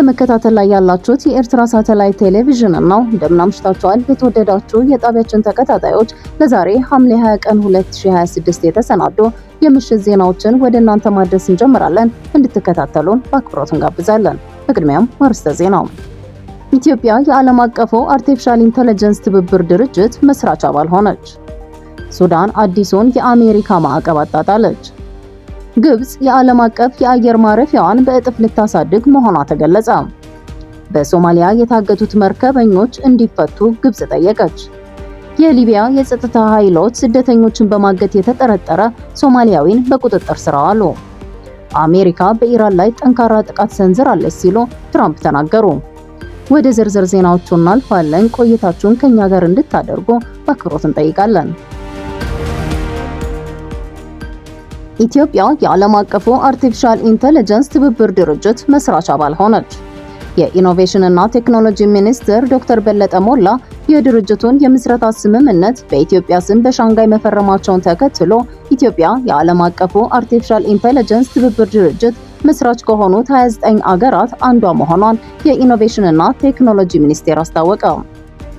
በመከታተል ላይ ያላችሁት የኤርትራ ሳተላይት ቴሌቪዥን ነው። እንደምናምሽታችኋል የተወደዳችሁ የጣቢያችን ተከታታዮች፣ ለዛሬ ሐምሌ 20 ቀን 2026 የተሰናዱ የምሽት ዜናዎችን ወደ እናንተ ማድረስ እንጀምራለን። እንድትከታተሉን በአክብሮት እንጋብዛለን። በቅድሚያም አርዕስተ ዜናው። ኢትዮጵያ የዓለም አቀፉ አርቲፊሻል ኢንተለጀንስ ትብብር ድርጅት መስራች አባል ሆነች። ሱዳን አዲሱን የአሜሪካ ማዕቀብ አጣጣለች። ግብጽ የዓለም አቀፍ የአየር ማረፊያዋን በእጥፍ ልታሳድግ መሆኗ ተገለጸ። በሶማሊያ የታገቱት መርከበኞች እንዲፈቱ ግብጽ ጠየቀች። የሊቢያ የጸጥታ ኃይሎች ስደተኞችን በማገት የተጠረጠረ ሶማሊያዊን በቁጥጥር ስር አዋሉ። አሜሪካ በኢራን ላይ ጠንካራ ጥቃት ሰንዝራለች ሲሉ ትራምፕ ተናገሩ። ወደ ዝርዝር ዜናዎቹ እናልፋለን። ቆይታችሁን ከኛ ጋር እንድታደርጉ በአክብሮት እንጠይቃለን። ኢትዮጵያ የዓለም አቀፉ አርቲፊሻል ኢንተለጀንስ ትብብር ድርጅት መስራች አባል ሆነች። የኢኖቬሽን እና ቴክኖሎጂ ሚኒስትር ዶክተር በለጠ ሞላ የድርጅቱን የምስረታ ስምምነት በኢትዮጵያ ስም በሻንጋይ መፈረማቸውን ተከትሎ ኢትዮጵያ የዓለም አቀፉ አርቲፊሻል ኢንተለጀንስ ትብብር ድርጅት መስራች ከሆኑት 29 አገራት አንዷ መሆኗን የኢኖቬሽን እና ቴክኖሎጂ ሚኒስቴር አስታወቀ።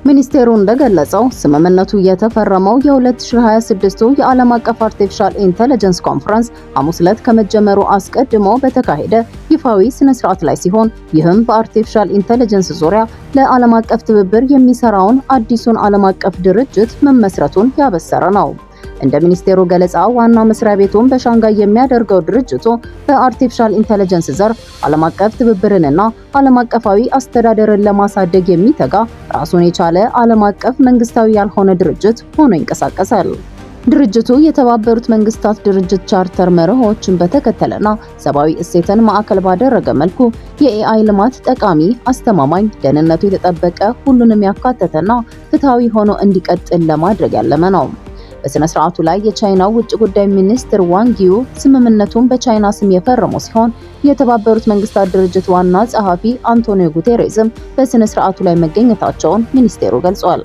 ሚኒስቴሩ እንደገለጸው ስምምነቱ የተፈረመው የ2026 የዓለም አቀፍ አርቲፊሻል ኢንተለጀንስ ኮንፈረንስ ሐሙስ ዕለት ከመጀመሩ አስቀድሞ በተካሄደ ይፋዊ ስነ ስርዓት ላይ ሲሆን ይህም በአርቲፊሻል ኢንተለጀንስ ዙሪያ ለዓለም አቀፍ ትብብር የሚሰራውን አዲሱን ዓለም አቀፍ ድርጅት መመስረቱን ያበሰረ ነው። እንደ ሚኒስቴሩ ገለጻ ዋና መስሪያ ቤቱን በሻንጋይ የሚያደርገው ድርጅቱ በአርቲፊሻል ኢንተለጀንስ ዘርፍ ዓለም አቀፍ ትብብርንና ዓለም አቀፋዊ አስተዳደርን ለማሳደግ የሚተጋ ራሱን የቻለ ዓለም አቀፍ መንግስታዊ ያልሆነ ድርጅት ሆኖ ይንቀሳቀሳል። ድርጅቱ የተባበሩት መንግስታት ድርጅት ቻርተር መርሆችን በተከተለና ሰብአዊ እሴትን ማዕከል ባደረገ መልኩ የኤአይ ልማት ጠቃሚ፣ አስተማማኝ፣ ደህንነቱ የተጠበቀ፣ ሁሉንም ያካተተና ፍትሃዊ ሆኖ እንዲቀጥል ለማድረግ ያለመ ነው። በስነ ስርዓቱ ላይ የቻይናው ውጭ ጉዳይ ሚኒስትር ዋንግ ዩ ስምምነቱን በቻይና ስም የፈረሙ ሲሆን የተባበሩት መንግስታት ድርጅት ዋና ጸሐፊ አንቶኒዮ ጉቴሬዝም በስነ ስርዓቱ ላይ መገኘታቸውን ሚኒስቴሩ ገልጿል።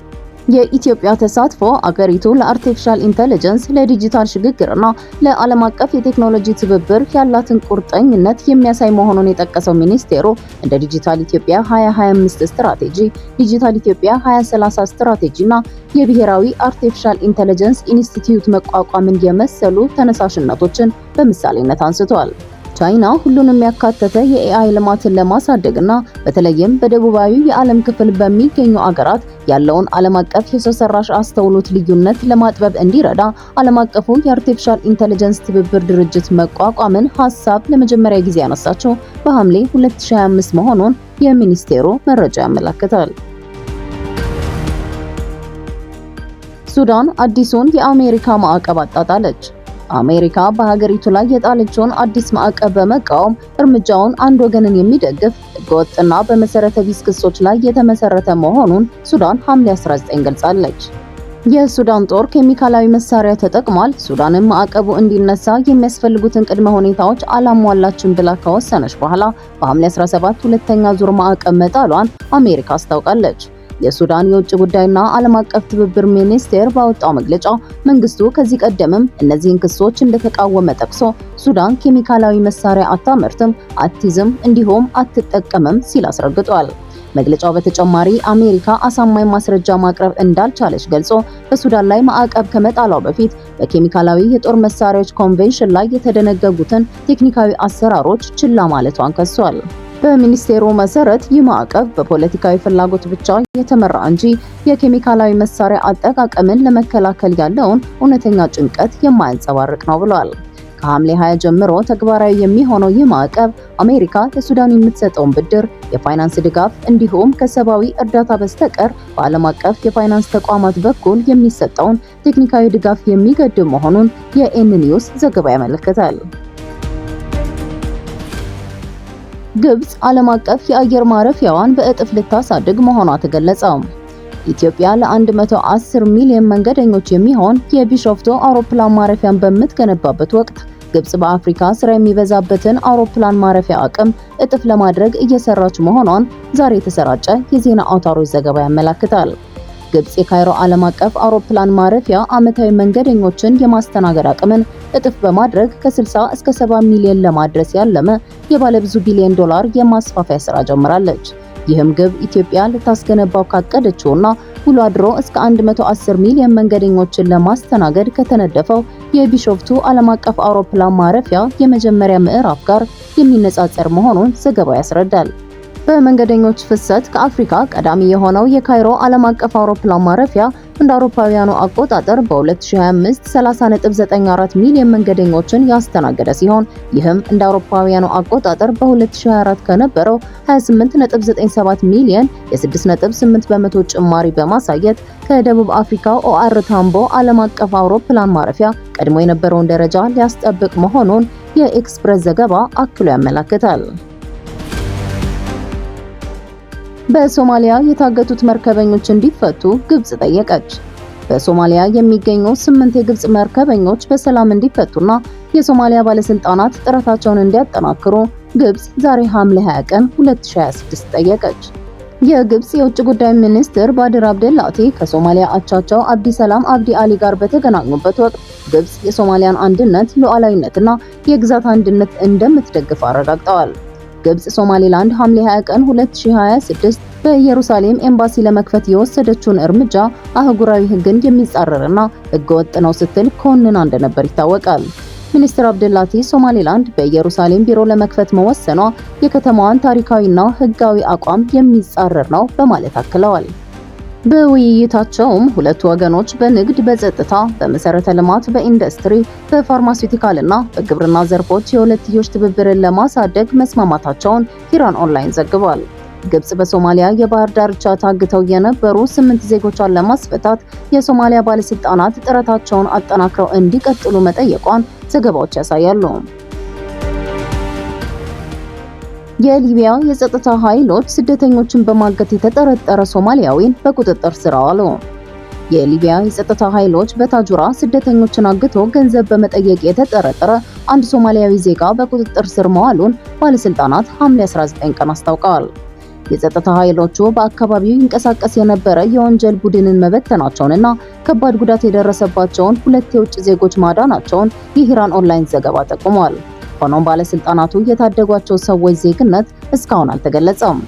የኢትዮጵያ ተሳትፎ አገሪቱ ለአርቲፊሻል ኢንተለጀንስ፣ ለዲጂታል ሽግግርና ለዓለም አቀፍ የቴክኖሎጂ ትብብር ያላትን ቁርጠኝነት የሚያሳይ መሆኑን የጠቀሰው ሚኒስቴሩ እንደ ዲጂታል ኢትዮጵያ 2025 ስትራቴጂ፣ ዲጂታል ኢትዮጵያ 2030 ስትራቴጂና የብሔራዊ አርቲፊሻል ኢንተለጀንስ ኢንስቲትዩት መቋቋምን የመሰሉ ተነሳሽነቶችን በምሳሌነት አንስቷል። ቻይና ሁሉንም ያካተተ የኤአይ ልማትን ለማሳደግና በተለይም በደቡባዊ የዓለም ክፍል በሚገኙ አገራት ያለውን ዓለም አቀፍ የሰው ሰራሽ አስተውሎት ልዩነት ለማጥበብ እንዲረዳ ዓለም አቀፉ የአርቲፊሻል ኢንተለጀንስ ትብብር ድርጅት መቋቋምን ሐሳብ ለመጀመሪያ ጊዜ ያነሳቸው በሐምሌ 2025 መሆኑን የሚኒስቴሩ መረጃ ያመለክታል። ሱዳን አዲሱን የአሜሪካ ማዕቀብ አጣጣለች። አሜሪካ በሀገሪቱ ላይ የጣለችውን አዲስ ማዕቀብ በመቃወም እርምጃውን አንድ ወገንን የሚደግፍ ህገወጥና በመሰረተ ቢስ ክሶች ላይ የተመሰረተ መሆኑን ሱዳን ሐምሌ 19 ገልጻለች። የሱዳን ጦር ኬሚካላዊ መሳሪያ ተጠቅሟል፣ ሱዳንም ማዕቀቡ እንዲነሳ የሚያስፈልጉትን ቅድመ ሁኔታዎች አላሟላችም ብላ ከወሰነች በኋላ በሐምሌ 17 ሁለተኛ ዙር ማዕቀብ መጣሏን አሜሪካ አስታውቃለች። የሱዳን የውጭ ጉዳይና ዓለም አቀፍ ትብብር ሚኒስቴር ባወጣው መግለጫ መንግስቱ ከዚህ ቀደምም እነዚህን ክሶች እንደተቃወመ ጠቅሶ ሱዳን ኬሚካላዊ መሳሪያ አታመርትም፣ አትይዝም፣ እንዲሁም አትጠቀምም ሲል አስረግጧል። መግለጫው በተጨማሪ አሜሪካ አሳማኝ ማስረጃ ማቅረብ እንዳልቻለች ገልጾ በሱዳን ላይ ማዕቀብ ከመጣሏ በፊት በኬሚካላዊ የጦር መሳሪያዎች ኮንቬንሽን ላይ የተደነገጉትን ቴክኒካዊ አሰራሮች ችላ ማለቷን ከሷል። በሚኒስቴሩ መሰረት ይህ ማዕቀብ በፖለቲካዊ ፍላጎት ብቻ የተመራ እንጂ የኬሚካላዊ መሳሪያ አጠቃቀምን ለመከላከል ያለውን እውነተኛ ጭንቀት የማያንጸባርቅ ነው ብሏል። ከሐምሌ 20 ጀምሮ ተግባራዊ የሚሆነው ይህ ማዕቀብ አሜሪካ ለሱዳን የምትሰጠውን ብድር፣ የፋይናንስ ድጋፍ እንዲሁም ከሰብአዊ እርዳታ በስተቀር በዓለም አቀፍ የፋይናንስ ተቋማት በኩል የሚሰጠውን ቴክኒካዊ ድጋፍ የሚገድብ መሆኑን የኤን ኒውስ ዘገባ ያመለክታል። ግብጽ ዓለም አቀፍ የአየር ማረፊያዋን በእጥፍ ልታሳድግ መሆኗ ተገለጸ። ኢትዮጵያ ለ110 ሚሊዮን መንገደኞች የሚሆን የቢሾፍቱ አውሮፕላን ማረፊያን በምትገነባበት ወቅት ግብጽ በአፍሪካ ስራ የሚበዛበትን አውሮፕላን ማረፊያ አቅም እጥፍ ለማድረግ እየሰራች መሆኗን ዛሬ የተሰራጨ የዜና አውታሮች ዘገባ ያመለክታል። ግብጽ የካይሮ ዓለም አቀፍ አውሮፕላን ማረፊያ ዓመታዊ መንገደኞችን የማስተናገድ አቅምን እጥፍ በማድረግ ከ60 እስከ 70 ሚሊዮን ለማድረስ ያለመ የባለብዙ ቢሊዮን ዶላር የማስፋፊያ ስራ ጀምራለች። ይህም ግብ ኢትዮጵያ ልታስገነባው ካቀደችውና ውሎ አድሮ እስከ 110 ሚሊዮን መንገደኞችን ለማስተናገድ ከተነደፈው የቢሾፍቱ ዓለም አቀፍ አውሮፕላን ማረፊያ የመጀመሪያ ምዕራፍ ጋር የሚነጻጸር መሆኑን ዘገባው ያስረዳል። በመንገደኞች ፍሰት ከአፍሪካ ቀዳሚ የሆነው የካይሮ ዓለም አቀፍ አውሮፕላን ማረፊያ እንደ አውሮፓውያኑ አቆጣጠር በ2025 30.94 ሚሊዮን መንገደኞችን ያስተናገደ ሲሆን ይህም እንደ አውሮፓውያኑ አቆጣጠር በ2024 ከነበረው 28.97 ሚሊዮን የ6.8 በመቶ ጭማሪ በማሳየት ከደቡብ አፍሪካው ኦአር ታምቦ ዓለም አቀፍ አውሮፕላን ማረፊያ ቀድሞ የነበረውን ደረጃ ሊያስጠብቅ መሆኑን የኤክስፕረስ ዘገባ አክሎ ያመለክታል። በሶማሊያ የታገቱት መርከበኞች እንዲፈቱ ግብጽ ጠየቀች። በሶማሊያ የሚገኙ 8 የግብጽ መርከበኞች በሰላም እንዲፈቱና የሶማሊያ ባለስልጣናት ጥረታቸውን እንዲያጠናክሩ ግብጽ ዛሬ ሐምሌ 20 ቀን 2026 ጠየቀች። የግብጽ የውጭ ጉዳይ ሚኒስትር ባድር አብደላቲ ከሶማሊያ አቻቸው አብዲሰላም አብዲ አሊ ጋር በተገናኙበት ወቅት ግብጽ የሶማሊያን አንድነት፣ ሉዓላዊነትና የግዛት አንድነት እንደምትደግፍ አረጋግጠዋል። ግብጽ ሶማሊላንድ ሐምሌ 20 ቀን 2026 በኢየሩሳሌም ኤምባሲ ለመክፈት የወሰደችውን እርምጃ አህጉራዊ ሕግን የሚጻረርና ሕገወጥ ነው ስትል ኮንና እንደነበር ይታወቃል። ሚኒስትር አብደላቲ ሶማሊላንድ በኢየሩሳሌም ቢሮ ለመክፈት መወሰኗ የከተማዋን ታሪካዊና ሕጋዊ አቋም የሚጻረር ነው በማለት አክለዋል። በውይይታቸውም ሁለቱ ወገኖች በንግድ፣ በጸጥታ፣ በመሰረተ ልማት፣ በኢንዱስትሪ፣ በፋርማሲውቲካልና በግብርና ዘርፎች የሁለትዮሽ ትብብርን ለማሳደግ መስማማታቸውን ሂራን ኦንላይን ዘግቧል። ግብጽ በሶማሊያ የባህር ዳርቻ ታግተው የነበሩ 8 ዜጎቿን ለማስፈታት የሶማሊያ ባለስልጣናት ጥረታቸውን አጠናክረው እንዲቀጥሉ መጠየቋን ዘገባዎች ያሳያሉ። የሊቢያ የጸጥታ ኃይሎች ስደተኞችን በማገት የተጠረጠረ ሶማሊያዊን በቁጥጥር ስር አዋሉ። የሊቢያ የጸጥታ ኃይሎች በታጁራ ስደተኞችን አግቶ ገንዘብ በመጠየቅ የተጠረጠረ አንድ ሶማሊያዊ ዜጋ በቁጥጥር ስር መዋሉን ባለስልጣናት ሐምሌ 19 ቀን አስታውቀዋል። የጸጥታ ኃይሎቹ በአካባቢው ይንቀሳቀስ የነበረ የወንጀል ቡድንን መበተናቸውንና ከባድ ጉዳት የደረሰባቸውን 2 የውጭ ዜጎች ማዳናቸውን የሂራን ኦንላይን ዘገባ ጠቁሟል። ሆኖም ባለስልጣናቱ የታደጓቸው ሰዎች ዜግነት እስካሁን አልተገለጸም።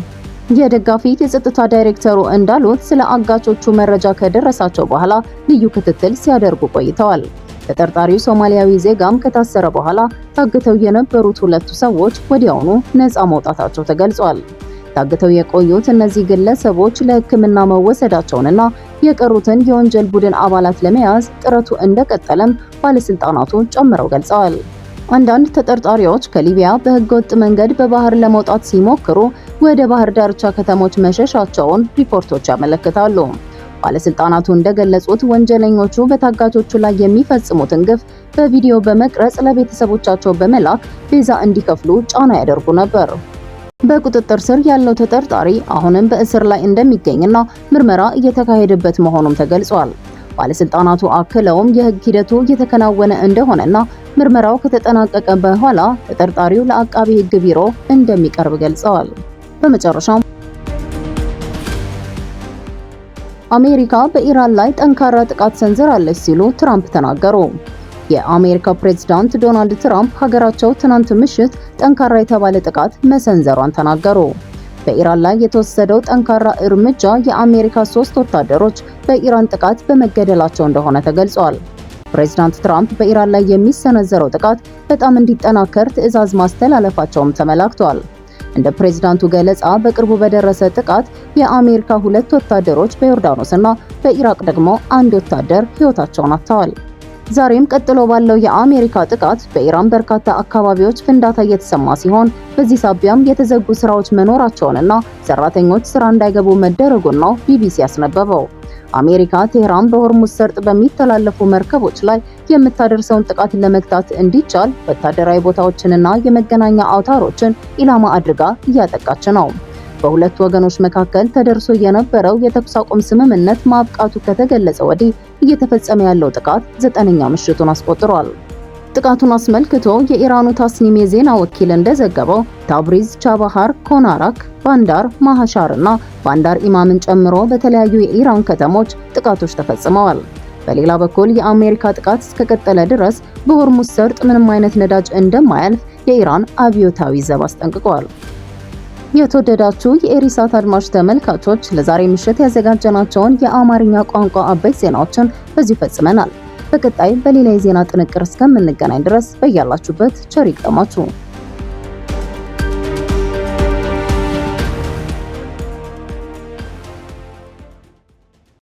የደጋፊ የጸጥታ ዳይሬክተሩ እንዳሉት ስለ አጋቾቹ መረጃ ከደረሳቸው በኋላ ልዩ ክትትል ሲያደርጉ ቆይተዋል። ተጠርጣሪው ሶማሊያዊ ዜጋም ከታሰረ በኋላ ታግተው የነበሩት 2 ሰዎች ወዲያውኑ ነፃ መውጣታቸው ተገልጿል። ታግተው የቆዩት እነዚህ ግለሰቦች ለሕክምና መወሰዳቸውንና የቀሩትን የወንጀል ቡድን አባላት ለመያዝ ጥረቱ እንደቀጠለም ባለስልጣናቱ ጨምረው ገልጸዋል። አንዳንድ ተጠርጣሪዎች ከሊቢያ በህገወጥ መንገድ በባህር ለመውጣት ሲሞክሩ ወደ ባህር ዳርቻ ከተሞች መሸሻቸውን ሪፖርቶች ያመለክታሉ። ባለስልጣናቱ እንደገለጹት ወንጀለኞቹ በታጋቾቹ ላይ የሚፈጽሙትን ግፍ በቪዲዮ በመቅረጽ ለቤተሰቦቻቸው በመላክ ቤዛ እንዲከፍሉ ጫና ያደርጉ ነበር። በቁጥጥር ስር ያለው ተጠርጣሪ አሁንም በእስር ላይ እንደሚገኝና ምርመራ እየተካሄደበት መሆኑም ተገልጿል። ባለስልጣናቱ አክለውም የህግ ሂደቱ እየተከናወነ እንደሆነና ምርመራው ከተጠናቀቀ በኋላ ተጠርጣሪው ለአቃቢ ህግ ቢሮ እንደሚቀርብ ገልጸዋል። በመጨረሻም አሜሪካ በኢራን ላይ ጠንካራ ጥቃት ሰንዝራለች ሲሉ ትራምፕ ተናገሩ። የአሜሪካ ፕሬዝዳንት ዶናልድ ትራምፕ ሀገራቸው ትናንት ምሽት ጠንካራ የተባለ ጥቃት መሰንዘሯን ተናገሩ። በኢራን ላይ የተወሰደው ጠንካራ እርምጃ የአሜሪካ 3 ወታደሮች በኢራን ጥቃት በመገደላቸው እንደሆነ ተገልጿል። ፕሬዝዳንት ትራምፕ በኢራን ላይ የሚሰነዘረው ጥቃት በጣም እንዲጠናከር ትዕዛዝ ማስተላለፋቸውም ተመላክቷል። እንደ ፕሬዝዳንቱ ገለጻ በቅርቡ በደረሰ ጥቃት የአሜሪካ 2 ወታደሮች በዮርዳኖስና በኢራቅ ደግሞ 1 ወታደር ሕይወታቸውን አጥተዋል። ዛሬም ቀጥሎ ባለው የአሜሪካ ጥቃት በኢራን በርካታ አካባቢዎች ፍንዳታ እየተሰማ ሲሆን በዚህ ሳቢያም የተዘጉ ስራዎች መኖራቸውንና ሰራተኞች ስራ እንዳይገቡ መደረጉን ነው ቢቢሲ ያስነበበው። አሜሪካ ቴህራን በሆርሙዝ ሰርጥ በሚተላለፉ መርከቦች ላይ የምታደርሰውን ጥቃት ለመግታት እንዲቻል ወታደራዊ ቦታዎችንና የመገናኛ አውታሮችን ኢላማ አድርጋ እያጠቃች ነው። በሁለቱ ወገኖች መካከል ተደርሶ የነበረው የተኩስ አቁም ስምምነት ማብቃቱ ከተገለጸ ወዲህ እየተፈጸመ ያለው ጥቃት 9ኛ ምሽቱን አስቆጥሯል። ጥቃቱን አስመልክቶ የኢራኑ ታስኒም የዜና ወኪል እንደዘገበው ታብሪዝ፣ ቻባሃር፣ ኮናራክ፣ ባንዳር ማሃሻር እና ባንዳር ኢማምን ጨምሮ በተለያዩ የኢራን ከተሞች ጥቃቶች ተፈጽመዋል። በሌላ በኩል የአሜሪካ ጥቃት እስከቀጠለ ድረስ በሆርሙዝ ሰርጥ ምንም አይነት ነዳጅ እንደማያልፍ የኢራን አብዮታዊ ዘብ አስጠንቅቋል። የተወደዳችሁ የኤሪሳት አድማጭ ተመልካቾች ለዛሬ ምሽት ያዘጋጀናቸውን የአማርኛ ቋንቋ አበይት ዜናዎችን በዚሁ ፈጽመናል። በቀጣይ በሌላ የዜና ጥንቅር እስከምንገናኝ ድረስ በያላችሁበት ቸር ይግጠማችሁ።